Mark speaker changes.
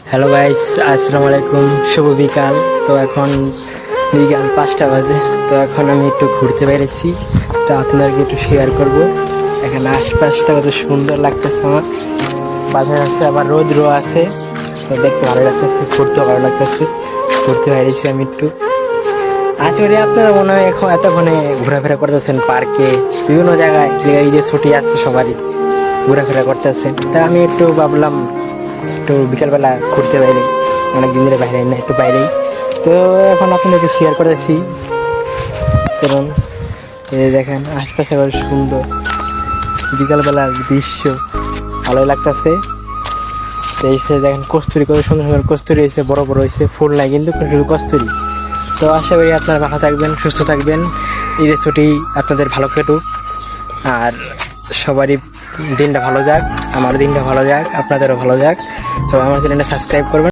Speaker 1: Hello guys, আসসালামু আলাইকুম। শুভ বিকাল। তো এখন বিকাল 5টা বাজে। তো এখন আমি একটু ঘুরতে বেরিয়েছি, তো আপনাদেরকে একটু শেয়ার করব। এখানে আশপাশটা কত সুন্দর লাগতেছে আমার। বাজার আছে, আবার রোদ্র আছে, তো দেখতে ভালো লাগতেছে, ঘুরতে ভালো লাগতেছে। ঘুরতে বেরিয়েছি আমি একটু। আসলে আপনারা মনে হয় এখন এতক্ষণে ঘোরাফেরা করতেছেন পার্কে, বিভিন্ন জায়গায়। ঈদের ছুটি আসছে, সবারই ঘোরাফেরা করতেছেন। তা আমি একটু ভাবলাম একটু বিকালবেলা ঘুরতে বাইরে, অনেকদিন ধরে বাইরে না, একটু বাইরেই। তো এখন আপনাদেরকে শেয়ার করেছি। চলুন, এই দেখেন আশপাশে আবার সুন্দর বিকালবেলার দৃশ্য, ভালোই লাগতেছে। তো এই সাথে দেখেন কস্তুরি, কত সুন্দর সুন্দর কস্তুরি হয়েছে, বড় বড় হয়েছে, ফুল নাই কিন্তু শুধু কস্তুরি। তো আশা করি আপনারা ভালো থাকবেন, সুস্থ থাকবেন, ঈদের ছুটি আপনাদের ভালো কাটুক, আর সবারই দিনটা ভালো যাক, আমার দিনটা ভালো যাক, আপনাদেরও ভালো যাক। তো আমার চ্যানেলটা সাবস্ক্রাইব করবেন।